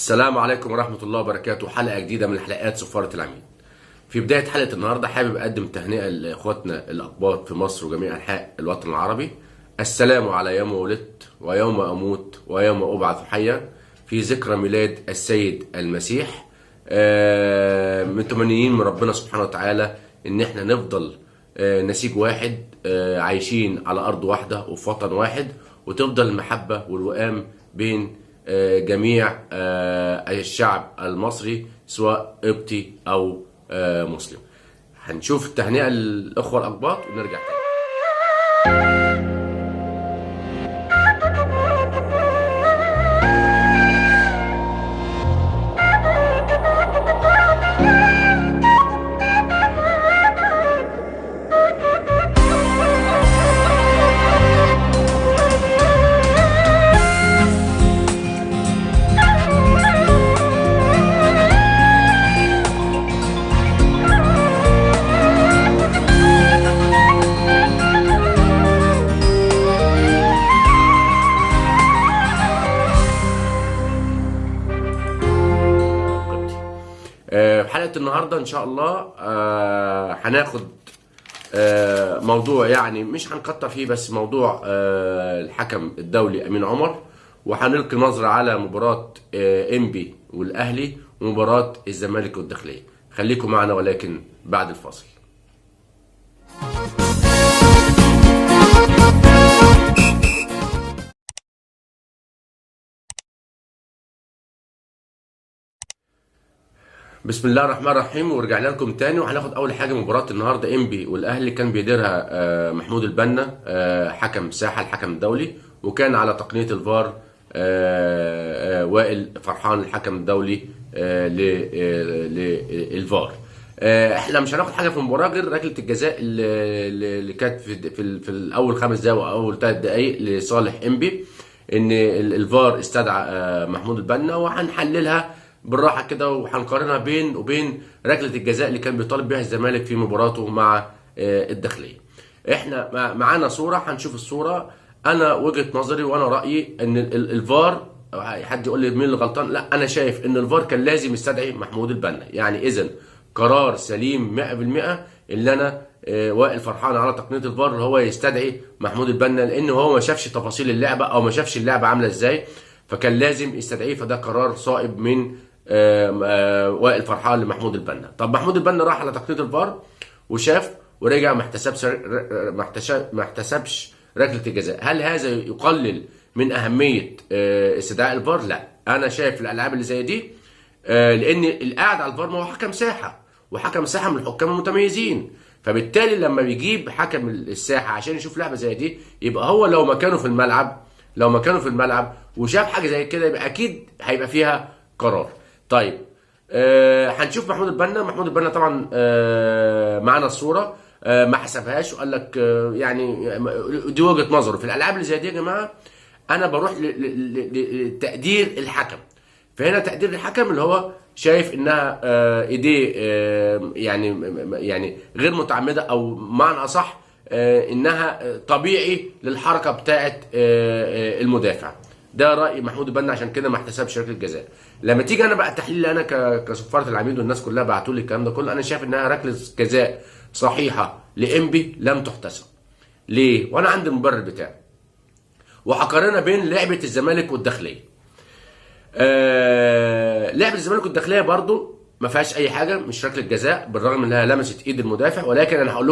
السلام عليكم ورحمة الله وبركاته. حلقة جديدة من حلقات صفارة العميد. في بداية حلقة النهاردة حابب أقدم تهنئة لإخواتنا الأقباط في مصر وجميع أنحاء الوطن العربي. السلام على يوم ولدت ويوم أموت ويوم أبعث حيا في ذكرى ميلاد السيد المسيح. متمنيين من ربنا سبحانه وتعالى إن احنا نفضل نسيج واحد، عايشين على أرض واحدة وفي وطن واحد، وتفضل المحبة والوئام بين جميع الشعب المصري سواء قبطي او مسلم. هنشوف التهنئه للاخوه الاقباط ونرجع تاني. في حلقة النهاردة إن شاء الله هناخد موضوع، يعني مش هنكتر فيه، بس موضوع الحكم الدولي أمين عمر، وهنلقي نظرة على مباراة إنبي والأهلي ومباراة الزمالك والداخلية. خليكم معنا ولكن بعد الفاصل. بسم الله الرحمن الرحيم، ورجعنا لكم تاني. وهناخد اول حاجه مباراه النهارده انبي والاهلي، كان بيديرها محمود البنا حكم ساحه الحكم الدولي، وكان على تقنيه الفار وائل فرحان الحكم الدولي للفار. احنا مش هناخد حاجه في المباراه غير ركله الجزاء اللي كانت في الاول 5 دقائق واول 3 دقائق لصالح انبي، ان الفار استدعى محمود البنا، وهنحللها بالراحه كده وهنقارنها بين وبين ركله الجزاء اللي كان بيطالب بها الزمالك في مباراته مع الداخليه. احنا معانا صوره، هنشوف الصوره. انا وجهه نظري وانا رايي ان الفار، حد يقول لي مين اللي غلطان، لا، انا شايف ان الفار كان لازم يستدعي محمود البنا. يعني اذا قرار سليم 100% اللي انا وائل فرحان على تقنيه الفار اللي هو يستدعي محمود البنا، لان هو ما شافش تفاصيل اللعبه او ما شافش اللعبه عامله ازاي، فكان لازم يستدعيه. فده قرار صائب من وائل فرحان لمحمود البنا. طب محمود البنا راح على تقنيه الفار وشاف ورجع ما احتسبش ركله الجزاء. هل هذا يقلل من اهميه استدعاء الفار؟ لا، انا شايف الالعاب اللي زي دي، لان القاعد على الفار ما هو حكم ساحه، وحكم ساحه من الحكام المتميزين، فبالتالي لما بيجيب حكم الساحه عشان يشوف لعبه زي دي، يبقى هو لو مكانه في الملعب وشاف حاجه زي كده، يبقى اكيد هيبقى فيها قرار. طيب هنشوف محمود البنا طبعا معانا الصوره، ما حسبهاش وقال لك يعني دي وجهه نظره. في الالعاب اللي زي دي يا جماعه انا بروح لتقدير الحكم. فهنا تقدير الحكم اللي هو شايف انها ايديه يعني غير متعمده، او معنى اصح انها طبيعي للحركه بتاعه المدافع. ده راي محمود البنا، عشان كده ما احتسبش ركله جزاء. لما تيجي انا بقى تحليل، انا كصفاره العميد والناس كلها بعتوا لي الكلام ده كله، انا شايف انها ركله جزاء صحيحه لانبي لم تحتسب. ليه؟ وانا عندي المبرر بتاعي، وهقارنها بين لعبه الزمالك والداخليه. لعبه الزمالك والداخليه برضو ما فيهاش اي حاجه، مش ركله جزاء بالرغم انها لمست ايد المدافع، ولكن انا هقول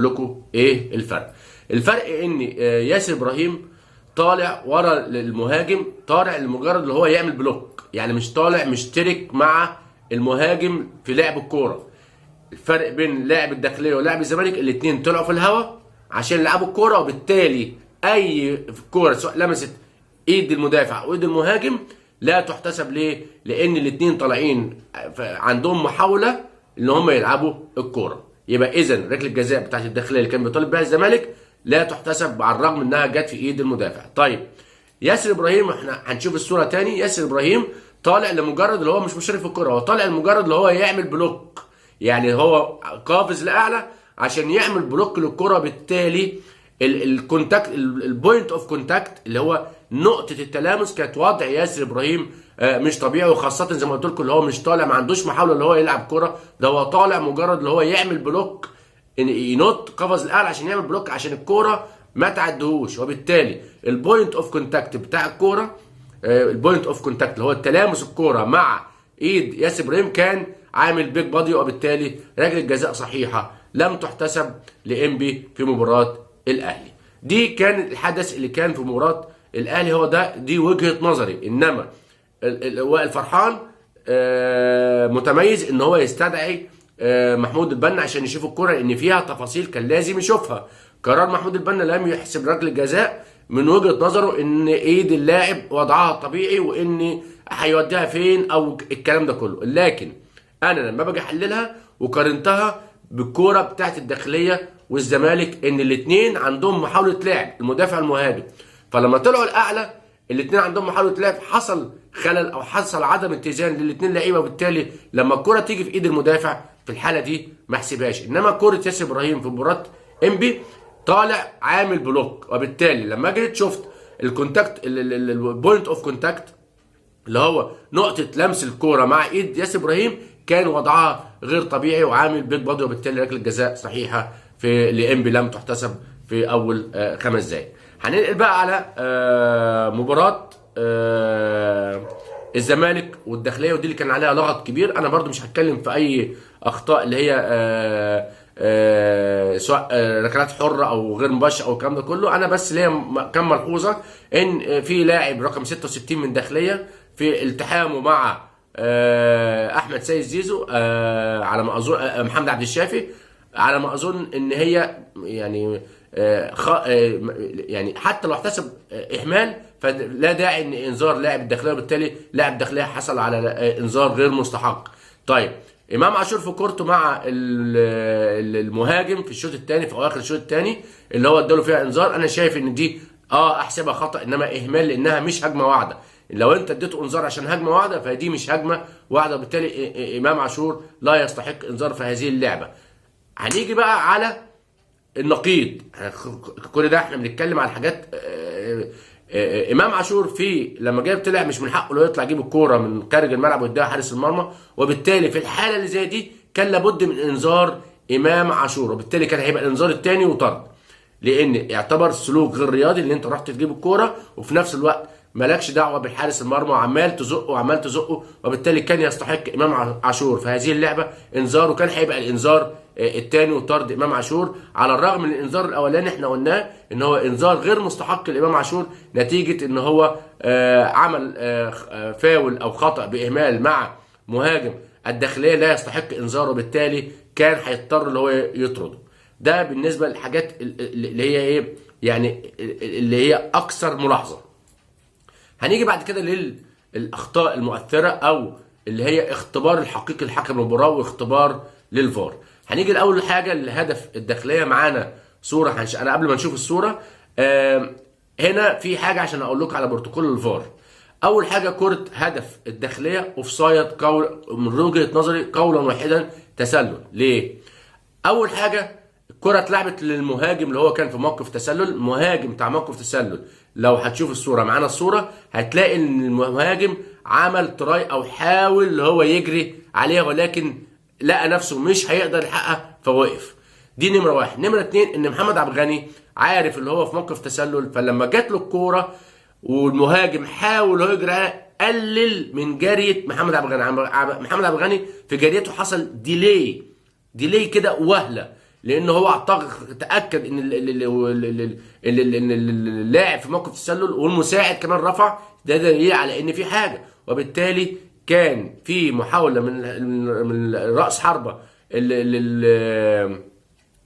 لكم ايه الفرق. الفرق ان ياسر ابراهيم طالع ورا المهاجم، طالع لمجرد اللي هو يعمل بلوك، يعني مش طالع مشترك مع المهاجم في لعب الكوره. الفرق بين لاعب الداخليه ولاعب الزمالك، الاثنين طلعوا في الهواء عشان يلعبوا الكوره، وبالتالي اي كوره سواء لمست ايد المدافع او ايد المهاجم لا تحتسب. ليه؟ لان الاثنين طالعين عندهم محاوله ان هم يلعبوا الكوره. يبقى اذا ركله الجزاء بتاعت الداخليه اللي كان بيطالب بها الزمالك لا تحتسب على الرغم انها جت في ايد المدافع. طيب ياسر ابراهيم، احنا هنشوف الصوره تاني. ياسر ابراهيم طالع لمجرد اللي هو مش مشارك في الكوره، هو طالع لمجرد اللي هو يعمل بلوك، يعني هو قافز لاعلى عشان يعمل بلوك للكره. بالتالي الكونتاكت، البوينت اوف كونتاكت اللي هو نقطه التلامس، كانت وضع ياسر ابراهيم مش طبيعي، وخاصه زي ما قلت لكم اللي هو مش طالع، ما عندوش محاوله اللي هو يلعب كره، ده هو طالع مجرد اللي هو يعمل بلوك، ينط قفز الاعلى عشان يعمل بلوك عشان الكوره ما تعدهوش. وبالتالي البوينت اوف كونتاكت بتاع الكوره، البوينت اوف كونتاكت اللي هو التلامس الكوره مع ايد ياسر ابراهيم كان عامل بيج بادي، وبالتالي ركله جزاء صحيحه لم تحتسب لانبي في مباراه الاهلي. دي كان الحدث اللي كان في مباراه الاهلي، هو ده، دي وجهه نظري. انما وائل فرحان متميز ان هو يستدعي محمود البنا عشان يشوف الكره، لان فيها تفاصيل كان لازم يشوفها. قرار محمود البنا لم يحسب ركله جزاء من وجهه نظره ان ايد اللاعب وضعها الطبيعي، وان هيوديها فين او الكلام ده كله. لكن انا لما باجي احللها وقارنتها بالكوره بتاعت الداخليه والزمالك، ان الاثنين عندهم محاوله لعب، المدافع المهاجم، فلما طلعوا الاعلى الاثنين عندهم محاوله لعب، حصل خلل او حصل عدم اتزان للاثنين لعيبه، وبالتالي لما الكره تيجي في ايد المدافع في الحاله دي ما احسبهاش. انما كره ياسر ابراهيم في مباراه انبي طالع عامل بلوك، وبالتالي لما جيت شفت الكونتاكت، البوينت اوف كونتاكت اللي هو نقطه لمس الكوره مع ايد ياسر ابراهيم، كان وضعها غير طبيعي وعامل بيج بادي، وبالتالي ركله جزاء صحيحه في لانبي لم تحتسب في اول 5 دقائق. هننقل بقى على مباراه الزمالك والداخليه، ودي اللي كان عليها لغط كبير. انا برضو مش هتكلم في اي اخطاء اللي هي سواء ركلات حره او غير مباشره او الكلام ده كله. انا بس ليا كم ملحوظه، ان في لاعب رقم 66 من داخليه في التحامه مع احمد سيد زيزو، على ما اظن محمد عبد الشافي، على ما اظن ان هي يعني يعني حتى لو احتسب اهمال فلا داعي ان انذار لاعب الداخليه، وبالتالي لاعب الداخليه حصل على انذار غير مستحق. طيب امام عاشور في كورته مع المهاجم في الشوط الثاني، في اواخر الشوط الثاني اللي هو اداله فيها انذار، انا شايف ان دي احسبها خطا، انما اهمال لانها مش هجمه واحده. لو انت اديته انذار عشان هجمه واحده فدي مش هجمه واحده، وبالتالي امام عاشور لا يستحق انذار في هذه اللعبه. هنيجي بقى على النقيض، كل ده احنا بنتكلم على حاجات. امام عاشور في لما جاي طلع مش من حقه لو يطلع يجيب الكوره من خارج الملعب ويديها حارس المرمى، وبالتالي في الحاله اللي زي دي كان لابد من انذار امام عاشور، وبالتالي كان هيبقى الانذار الثاني وطرد، لان يعتبر سلوك غير رياضي اللي انت رحت تجيب الكوره وفي نفس الوقت مالكش دعوه بالحارس المرمى وعمال تزقه وعمال تزقه، وبالتالي كان يستحق امام عاشور في هذه اللعبه انذار، وكان هيبقى الانذار الثاني وطرد امام عاشور، على الرغم من الانذار الاولاني احنا قلناه ان هو انذار غير مستحق لامام عاشور نتيجه ان هو عمل فاول او خطا باهمال مع مهاجم الداخليه لا يستحق انذاره، وبالتالي كان هيضطر اللي هو يطرده. ده بالنسبه للحاجات اللي هي ايه يعني اللي هي اكثر ملاحظه. هنيجي بعد كده للاخطاء المؤثره او اللي هي اختبار الحقيقي لحكم المباراه واختبار للفار. هنيجي لاول حاجه لهدف الداخليه، معانا صوره انا قبل ما نشوف الصوره هنا في حاجه عشان اقول لكم على بروتوكول الفار. اول حاجه كره هدف الداخليه اوفسايد، من وجهه نظري قولا واحدا تسلل. ليه؟ اول حاجه الكره اتلعبت للمهاجم اللي هو كان في موقف تسلل، مهاجم بتاع موقف تسلل. لو هتشوف الصوره، معانا الصوره، هتلاقي ان المهاجم عمل تراي او حاول اللي هو يجري عليها، ولكن لقى نفسه مش هيقدر يحققها فوقف. دي نمره واحد. نمره اتنين ان محمد عبد الغني عارف اللي هو في موقف تسلل، فلما جات له الكوره والمهاجم حاول هو يجري قلل من جريه محمد عبد الغني. محمد عبد الغني في جريته حصل ديلي كده وهله، لان هو اعتقد تاكد ان اللاعب في موقف التسلل والمساعد كمان رفع، ده دليل على ان في حاجه، وبالتالي كان في محاوله من راس حربه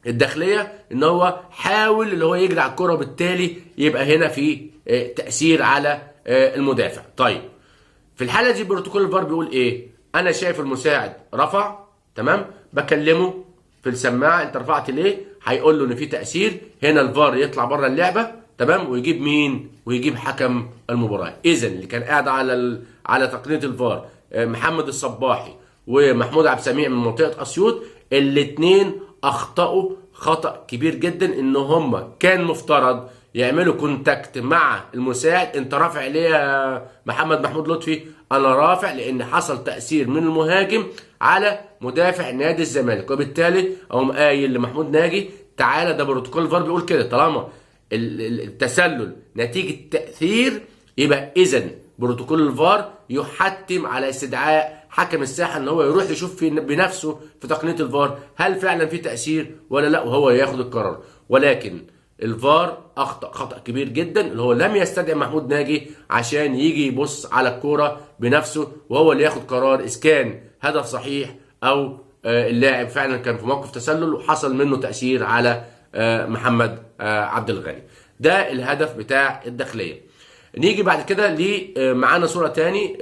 الداخليه ان هو حاول اللي هو يجري على الكره، وبالتالي يبقى هنا في تاثير على المدافع. طيب في الحاله دي بروتوكول الفار بيقول ايه؟ انا شايف المساعد رفع، تمام، بكلمه في السماعه انت رفعت ليه؟ هيقول له ان في تاثير، هنا الفار يطلع بره اللعبه، تمام، ويجيب مين؟ ويجيب حكم المباراه. اذا اللي كان قاعد على تقنيه الفار محمد الصباحي ومحمود عبد السميع من منطقه اسيوط، الاثنين اخطاوا خطأ كبير جدا ان هم كان مفترض يعملوا كونتاكت مع المساعد. انت رافع ليه يا محمد محمود لطفي؟ انا رافع لان حصل تأثير من المهاجم على مدافع نادي الزمالك، وبالتالي اقوم قايل لمحمود ناجي تعالى، ده بروتوكول الفار بيقول كده، طالما التسلل نتيجة تأثير يبقى اذا بروتوكول الفار يحتم على استدعاء حكم الساحه ان هو يروح يشوف بنفسه في تقنيه الفار هل فعلا في تاثير ولا لا، وهو ياخد القرار. ولكن الفار اخطا خطا كبير جدا، اللي هو لم يستدعي محمود ناجي عشان يجي يبص على الكوره بنفسه وهو اللي ياخد قرار اذا كان هدف صحيح او اللاعب فعلا كان في موقف تسلل وحصل منه تاثير على محمد عبد الغني. ده الهدف بتاع الداخليه. نيجي بعد كده معانا صورة تاني،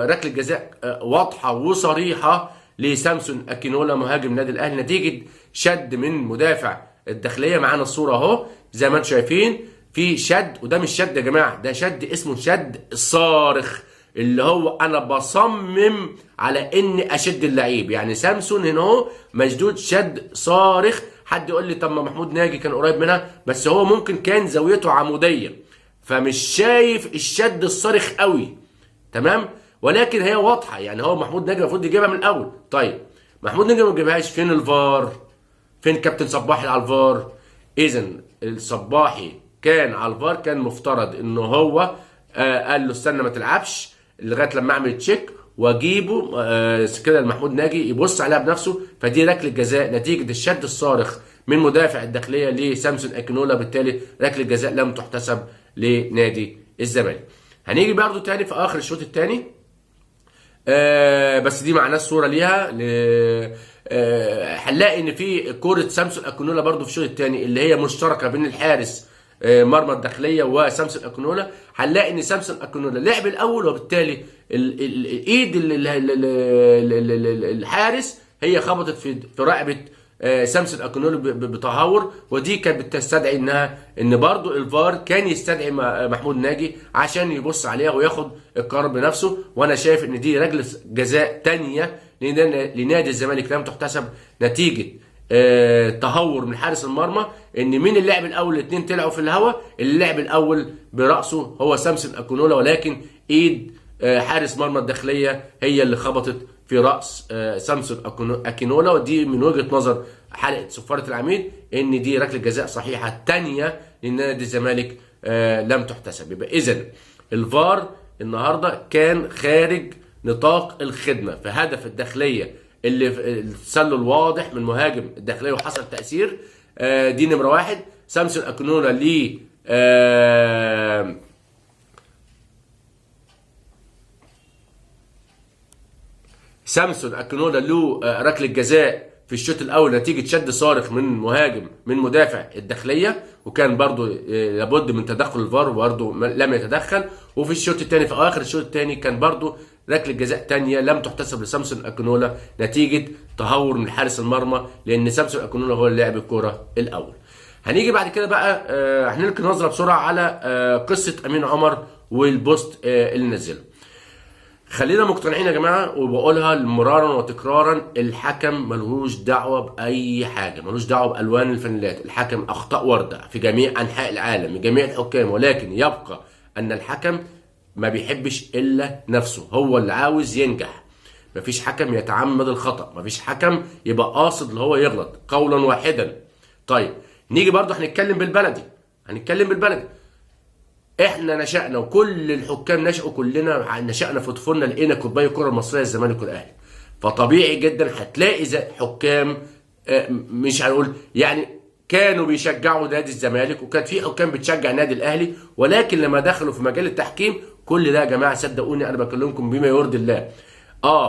ركلة جزاء واضحة وصريحة لسامسون اكينولا مهاجم نادي الاهلي نتيجة شد من مدافع الداخلية. معانا الصورة اهو زي ما انتم شايفين في شد، وده مش شد يا جماعة، ده شد اسمه شد صارخ، اللي هو انا بصمم على اني اشد اللعيب. يعني سامسون هنا اهو مشدود شد صارخ. حد يقول لي طب ما محمود ناجي كان قريب منها، بس هو ممكن كان زاويته عمودية فمش شايف الشد الصارخ قوي، تمام، ولكن هي واضحه. يعني هو محمود ناجي المفروض يجيبها من الاول. طيب محمود ناجي ما جابهاش، فين الفار؟ فين كابتن صباحي على الفار؟ اذا الصباحي كان على الفار، كان مفترض انه هو قال له استنى ما تلعبش لغايه لما اعمل تشيك واجيبه كده لمحمود ناجي يبص عليها بنفسه. فدي ركله جزاء نتيجه الشد الصارخ من مدافع الداخليه لسامسون اكينولا، بالتالي ركله جزاء لم تحتسب لنادي الزمالك. هنيجي برضو تاني في اخر الشوط الثاني، بس دي معناه الصوره ليها. هنلاقي ان في كوره سامسون اكينولا برضو في الشوط الثاني اللي هي مشتركه بين الحارس مرمى الداخليه وسامسون اكينولا. هنلاقي ان سامسون اكينولا لعب الاول، وبالتالي الايد الحارس هي خبطت في رقبه سامسون اكينولا بتهور، ودي كانت بتستدعي ان برضو الفار كان يستدعي محمود ناجي عشان يبص عليها وياخد القرار بنفسه. وانا شايف ان دي ركله جزاء تانية لنادي الزمالك لم تحتسب نتيجه تهور من حارس المرمى. ان مين اللاعب الاول؟ الاثنين طلعوا في الهواء، اللاعب الاول براسه هو سامسون اكينولا، ولكن ايد حارس مرمى الداخليه هي اللي خبطت في راس سامسون اكينولا. ودي من وجهه نظر حلقه صفاره العميد ان دي ركله جزاء صحيحه ثانيه لنادي الزمالك لم تحتسب. يبقى اذا الفار النهارده كان خارج نطاق الخدمه في هدف الداخليه اللي التسلل واضح من مهاجم الداخليه وحصل تاثير. دي نمره واحد. سامسون اكينولا ليه سامسون اكينولا له ركله جزاء في الشوط الاول نتيجه شد صارخ من مهاجم من مدافع الداخليه، وكان برضو لابد من تدخل الفار وبرضو لم يتدخل. وفي الشوط الثاني في اخر الشوط الثاني كان برضو ركله جزاء ثانيه لم تحتسب لسامسون اكينولا نتيجه تهور من حارس المرمى، لان سامسون اكينولا هو اللي لعب الكوره الاول. هنيجي بعد كده بقى هنلقي نظره بسرعه على قصه امين عمر والبوست اللي نزله. خلينا مقتنعين يا جماعه، وبقولها مرارا وتكرارا، الحكم ملهوش دعوه باي حاجه، ملهوش دعوه بالوان الفانيلات. الحكم اخطاء وارده في جميع انحاء العالم من جميع الحكام، ولكن يبقى ان الحكم ما بيحبش الا نفسه، هو اللي عاوز ينجح. مفيش حكم يتعمد الخطا، مفيش حكم يبقى قاصد اللي هو يغلط قولا واحدا. طيب نيجي برضه هنتكلم بالبلدي، احنا نشأنا وكل الحكام نشأوا، كلنا نشأنا في طفولنا لقينا كوبايه كره المصريه الزمالك والاهلي. فطبيعي جدا هتلاقي حكام مش هنقول يعني كانوا بيشجعوا نادي الزمالك، وكان في حكام بتشجع نادي الاهلي، ولكن لما دخلوا في مجال التحكيم كل ده يا جماعه صدقوني انا بكلمكم بما يرضي الله.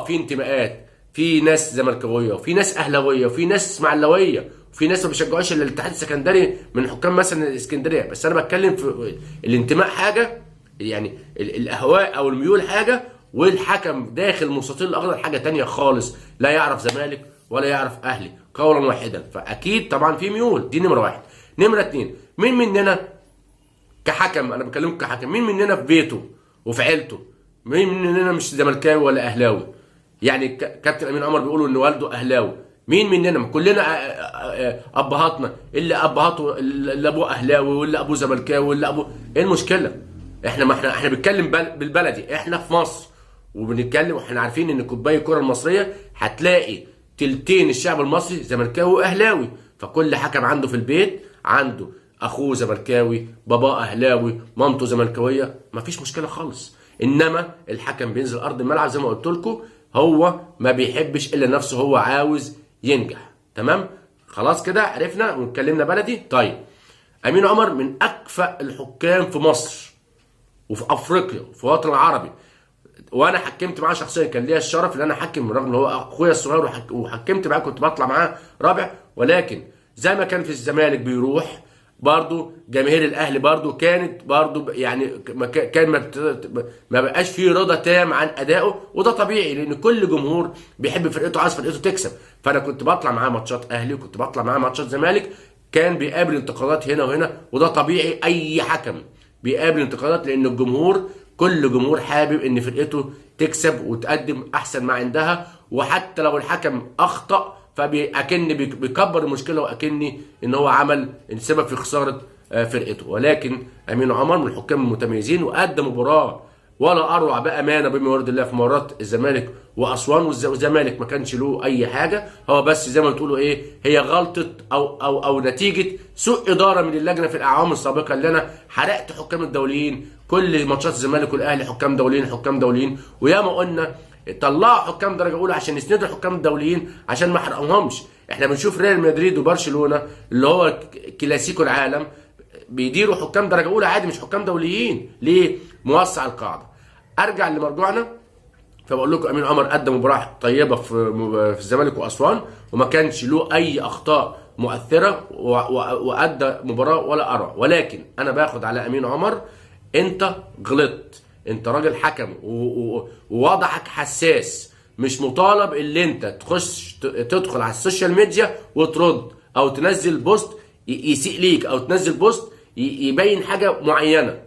في انتماءات، في ناس زملكاويه وفي ناس اهلاويه وفي ناس اسماعيلاويه وفي ناس ما بيشجعوش الا الاتحاد السكندري من حكام مثلا الاسكندريه. بس انا بتكلم في الانتماء حاجه، يعني الاهواء او الميول حاجه، والحكم داخل مستطيل الاخضر حاجه ثانيه خالص. لا يعرف زمالك ولا يعرف اهلي قولا واحدا، فاكيد طبعا في ميول. دي نمره واحد. نمره اتنين، مين مننا كحكم، انا بكلمك كحكم، مين مننا في بيته وفي عيلته مين مننا مش زملكاوي ولا اهلاوي؟ يعني كابتن امين عمر بيقولوا ان والده اهلاوي، مين مننا؟ ما كلنا ابهاتنا، اللي ابهاته اللي ابوه اهلاوي واللي ابوه زملكاوي واللي ابوه، ايه المشكله؟ احنا بنتكلم بالبلدي، احنا في مصر وبنتكلم، واحنا عارفين ان كوبايه الكره المصريه هتلاقي تلتين الشعب المصري زملكاوي واهلاوي، فكل حكم عنده في البيت عنده اخوه زملكاوي، باباه اهلاوي، مامته زملكاويه، مفيش مشكله خالص. انما الحكم بينزل ارض الملعب زي ما قلت لكم، هو ما بيحبش الا نفسه، هو عاوز ينجح. تمام؟ خلاص كده عرفنا واتكلمنا بلدي. طيب، امين عمر من اكفأ الحكام في مصر وفي افريقيا وفي الوطن العربي، وانا حكمت معاه شخصيا، كان ليا الشرف ان انا احكم، رغم ان هو اخويا الصغير وحكمت معاه، كنت بطلع معاه رابع. ولكن زي ما كان في الزمالك بيروح برضو، جماهير الاهلي برضو كانت برضو يعني ما بقاش فيه رضا تام عن ادائه، وده طبيعي لان كل جمهور بيحب فرقته، عايز فرقته تكسب. فانا كنت بطلع معاه ماتشات اهلي وكنت بطلع معاه ماتشات زمالك، كان بيقابل انتقادات هنا وهنا، وده طبيعي، اي حكم بيقابل انتقادات، لان الجمهور كل جمهور حابب ان فرقته تكسب وتقدم احسن ما عندها. وحتى لو الحكم اخطأ فاكن بيكبر المشكله، واكني ان هو عمل السبب في خساره فرقته. ولكن امين عمر من الحكام المتميزين، وقدم مباراه ولا اروع بامانه بما يرضي الله في مباراه الزمالك واسوان. والزمالك ما كانش له اي حاجه، هو بس زي ما بتقولوا ايه، هي غلطه او نتيجه سوء اداره من اللجنه في الاعوام السابقه، اللي انا حرقت حكام الدوليين. كل ماتشات الزمالك والاهلي حكام دوليين حكام دوليين، وياما قلنا طلعوا حكام درجه اولى عشان يسندوا الحكام الدوليين عشان ما حرقوهمش. احنا بنشوف ريال مدريد وبرشلونه اللي هو كلاسيكو العالم بيديروا حكام درجه اولى عادي، مش حكام دوليين. ليه؟ موسع القاعده. ارجع لمرجوعنا، فبقول لكم امين عمر قدم مباراه طيبه في الزمالك واسوان، وما كانش له اي اخطاء مؤثره، وادى مباراه ولا اروع. ولكن انا باخد على امين عمر، انت غلطت، انت راجل حكم ووضعك حساس، مش مطالب اللي انت تدخل على السوشيال ميديا وترد او تنزل بوست يسيء ليك، او تنزل بوست يبين حاجه معينه.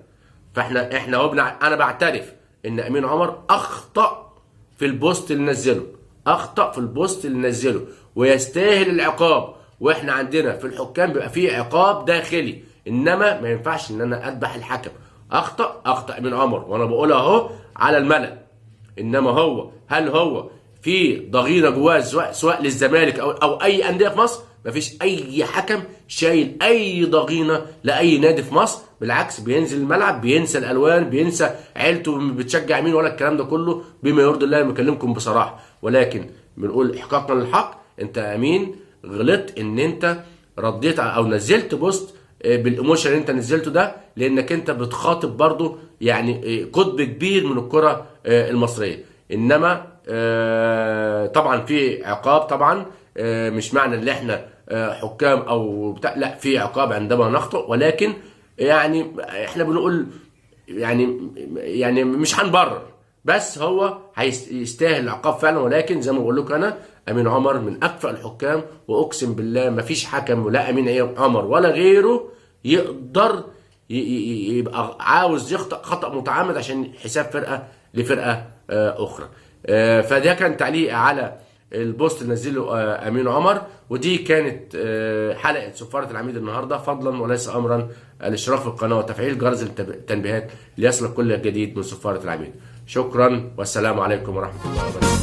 فاحنا هو انا بعترف ان امين عمر اخطا في البوست اللي نزله، اخطا في البوست اللي نزله ويستاهل العقاب. واحنا عندنا في الحكام بيبقى فيه عقاب داخلي، انما ما ينفعش ان انا اذبح الحكم. اخطا امين عمر، وانا بقولها اهو على الملأ. انما هل هو في ضغينه جواه سواء للزمالك او اي انديه في مصر؟ مفيش اي حكم شايل اي ضغينه لاي نادي في مصر، بالعكس بينزل الملعب بينسى الالوان، بينسى عيلته بتشجع مين ولا الكلام ده كله، بما يرضي الله. بكلمكم بصراحه، ولكن بنقول احقاقا للحق، انت امين غلطت ان انت رديت او نزلت بوست بالايموشن اللي انت نزلته ده، لانك انت بتخاطب برضو يعني قطب كبير من الكره المصريه. انما طبعا في عقاب، طبعا مش معنى ان احنا حكام او بتاع، لا، في عقاب عندما نخطئ، ولكن يعني احنا بنقول يعني مش هنبرر، بس هو هيستاهل العقاب فعلا. ولكن زي ما بقول لكم، انا امين عمر من اكفأ الحكام، واقسم بالله ما فيش حكم ولا امين عمر ولا غيره يقدر يبقى عاوز يخطئ خطأ متعمد عشان حساب فرقه لفرقه اخرى. فده كان تعليق على البوست اللي نزله امين عمر. ودي كانت حلقه سفاره العميد النهارده. فضلا وليس امرا الاشتراك في القناه وتفعيل جرس التنبيهات ليصلك كل جديد من سفاره العميد. شكرا والسلام عليكم ورحمه الله وبركاته.